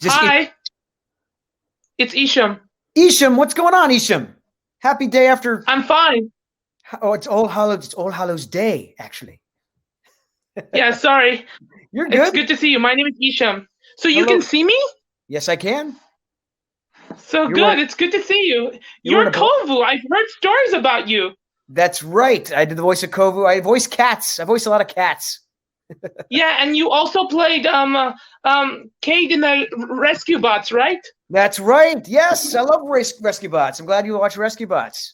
Just Hi, it's Isham. Isham, what's going on, Isham? Happy day after. I'm fine. Oh, it's All Hallows. It's All Hallows Day, actually. Yeah, sorry. You're It's good. good to see you. My name is Isham. So you Hello. can see me? Yes, I can. So You're wearing. good. It's good to see you. You're wearing You're a. Kovu. I've heard stories about you. That's right. I did the voice of Kovu. I voice cats. I voice a lot of cats. Yeah, and you also played Cade in the Rescue Bots, right? That's right. Yes, I love Rescue Bots. I'm glad you watch Rescue Bots.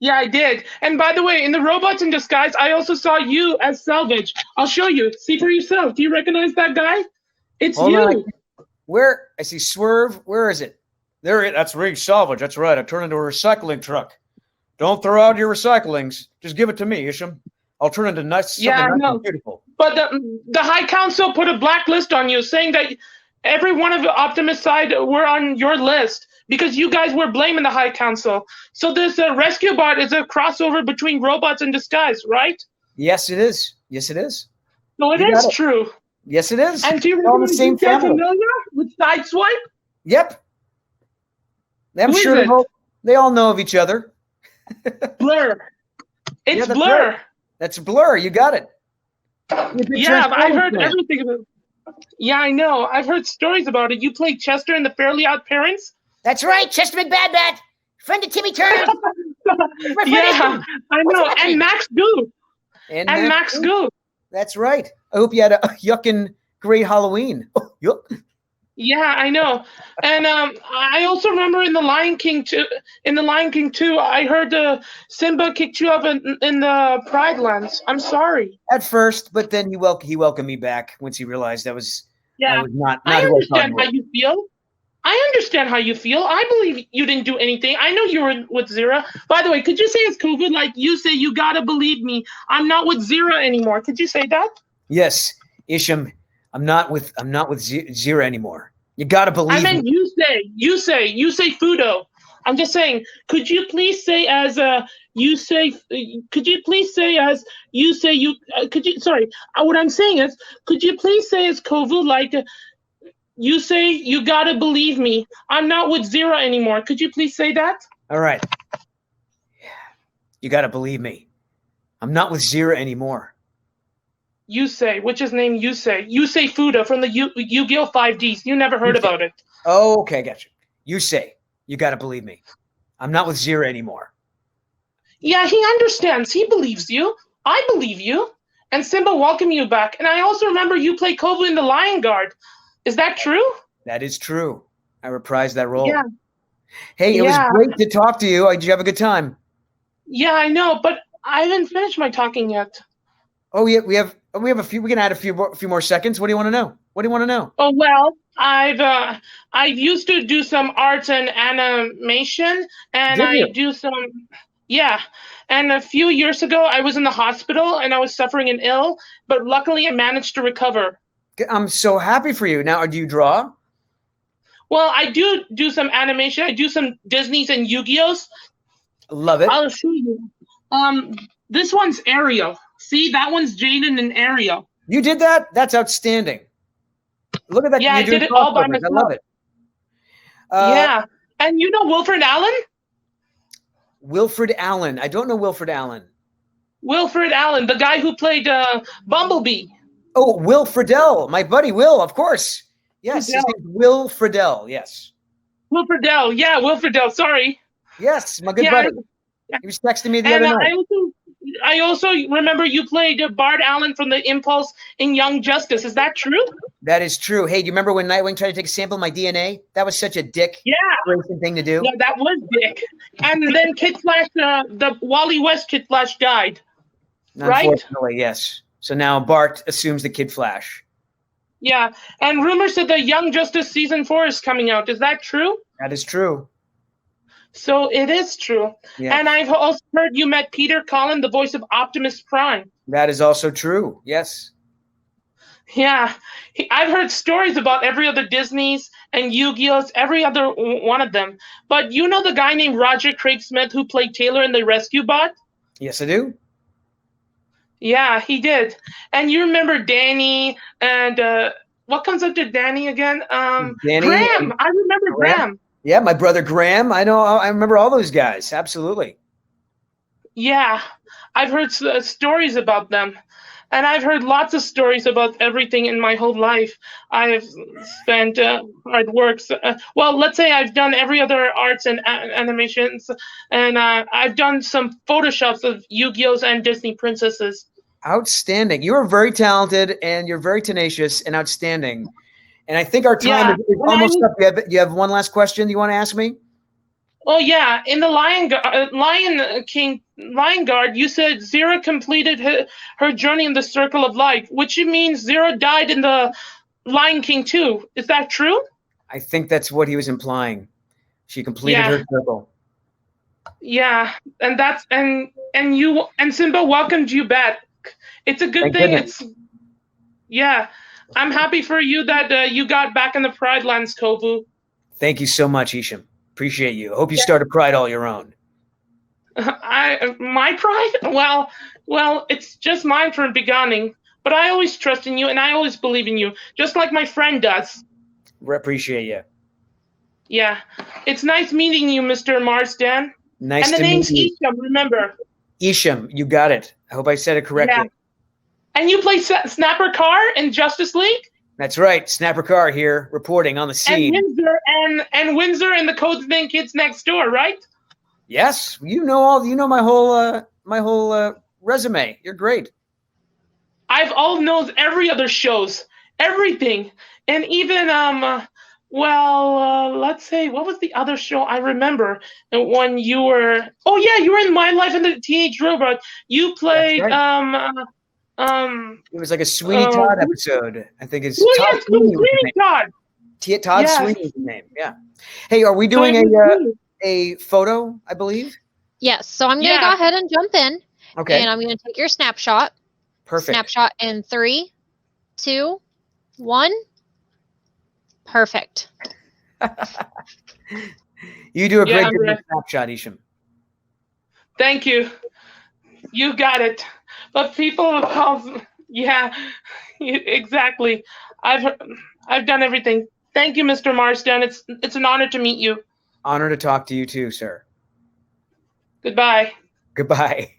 Yeah, I did. And by the way, in the Robots in Disguise, I also saw you as Salvage. I'll show you. See for yourself. Do you recognize that guy? It's Hold you. on. Where I see Swerve. Where is it? There. That's Rig Salvage. That's right. I turned into a recycling truck. Don't throw out your recyclings. Just give it to me, Isham. I'll turn into something Yeah, I nice know. and beautiful. But the High Council put a blacklist on you, saying that every one of the Optimus side were on your list because you guys were blaming the High Council. So this Rescue Bot is a crossover between Robots in Disguise, right? Yes, it is. Yes, it is. So it You got is it. true. Yes, it is. And do you They're all in remember the same Mr. family. Familiar with Sideswipe? Yep. I'm Who is sure it? they all know of each other. Blur. It's Yeah, that's Blur. right. That's Blur. You got it. Yeah, I've heard everything about it. Yeah, I know. I've heard stories about it. You played Chester in the Fairly Odd Parents? That's right. Chester McBadbat. Friend of Timmy Turner. Yeah, I know. And Max Goo. And Max Goo. That's right. I hope you had a yucking great Halloween. Oh, yuck. Yeah, I know. And I also remember in the Lion King too. In the Lion King 2, I heard Simba kicked you up in the Pride Lands. I'm sorry. At first, but then he welcomed me back once he realized I was not I who I thought understand how you feel. I understand how you feel. I believe you didn't do anything. I know you were with Zira. By the way, could you say it's COVID? Like you say, you gotta believe me. I'm not with Zira anymore. Could you say that? Yes, Isham. I'm not with Zira anymore. You gotta believe I meant me. you say Fudo. I'm just saying, could you please say as you say, could you please say as you say you, could you, sorry, what I'm saying is, could you please say as Kovu, like, you say you gotta believe me. I'm not with Zira anymore. Could you please say that? All right. You gotta believe me. I'm not with Zira anymore. Yusei, which is named Yusei. Yusei Fuda from the Yu-Gi-Oh! 5Ds. You never heard about it. Oh, okay, gotcha. Yusei, you gotta believe me. I'm not with Zira anymore. Yeah, he understands. He believes you. I believe you. And Simba welcome you back. And I also remember you play Kovu in the Lion Guard. Is that true? That is true. I reprised that role. Yeah. Hey, it was great to talk to you. Did you have a good time? Yeah, I know, but I haven't finished my talking yet. Oh, yeah, we have a few. We can add a few more seconds. What do you want to know? What do you want to know? Oh well, I used to do some arts and animation, and I do some And a few years ago, I was in the hospital and I was suffering an ill, but luckily I managed to recover. I'm so happy for you. Now, do you draw? Well, I do some animation. I do some Disney's and Yu-Gi-Ohs. Love it. I'll show you. This one's Ariel. See, that one's Jaden and Ariel. You did that? That's outstanding. Look at that. Yeah, I did it all by myself. I love it. Yeah. And you know Wilfred Allen? Wilfred Allen. I don't know Wilfred Allen. Wilfred Allen, the guy who played Bumblebee. Oh, Will Friedle. My buddy Will, of course. Yes, his name's Will Friedle. Yes. Will Friedle. Yeah, Will Friedle. Sorry. Yes, my good buddy. He was texting me the other night. I also remember you played Bard Allen from the Impulse in Young Justice. Is that true? That is true. Hey, do you remember when Nightwing tried to take a sample of my DNA? That was such a dick thing to do. Yeah, that was dick. And then Kid Flash, the Wally West Kid Flash died. Unfortunately, yes. So now Bart assumes the Kid Flash. Yeah, and rumors said the Young Justice Season 4 is coming out. Is that true? That is true. So it is true. Yeah. And I've also heard you met Peter Cullen, the voice of Optimus Prime. That is also true. Yes. Yeah. I've heard stories about every other Disney's and Yu-Gi-Oh's, every other one of them. But you know the guy named Roger Craig Smith who played Taylor in the Rescue Bot? Yes, I do. Yeah, he did. And you remember Danny and what comes after Danny again? Danny, Graham. I remember Graham. Yeah, my brother Graham. I know. I remember all those guys. Absolutely. Yeah, I've heard stories about them. And I've heard lots of stories about everything in my whole life. I've spent hard works. Well, let's say I've done every other arts and animations, and I've done some photoshops of Yu-Gi-Ohs and Disney princesses. Outstanding. You are very talented, and you're very tenacious and outstanding. And I think our time is almost up. You have one last question you want to ask me? Oh yeah, in the Lion Guard, you said Zero completed her journey in the Circle of Life, which means Zero died in the Lion King too. Is that true? I think that's what he was implying. She completed her circle. Yeah, and that's and you and Simba welcomed you back. It's a good thing. Goodness. I'm happy for you that you got back in the Pride Lands, Kovu. Thank you so much, Isham. Appreciate you. I hope you start a pride all your own. My pride? Well, it's just mine from the beginning. But I always trust in you, and I always believe in you, just like my friend does. We appreciate you. Yeah, it's nice meeting you, Mr. Marsden. Nice to meet you. And the name's Isham, remember? Isham, you got it. I hope I said it correctly. Yeah. And you play Snapper Carr in Justice League? That's right. Snapper Carr here, reporting on the scene. And Windsor and the Codename Kids Next Door, right? Yes, you know my whole resume. You're great. I've all known every other shows, everything, and even let's say, what was the other show I remember? When you were, you were in My Life in the Teenage Robot. You played it was like a Sweeney Todd episode. I think it's Todd Sweeney. Todd Sweeney's name. Yeah. Hey, are we doing a photo? I believe. Yes. So I'm gonna go ahead and jump in. Okay. And I'm gonna take your snapshot. Perfect. Snapshot in 3, 2, 1. Perfect. You do a great snapshot, Isham. Thank you. You got it. But people call, exactly. I've done everything. Thank you, Mr. Marsden. It's an honor to meet you. Honor to talk to you too, sir. Goodbye. Goodbye.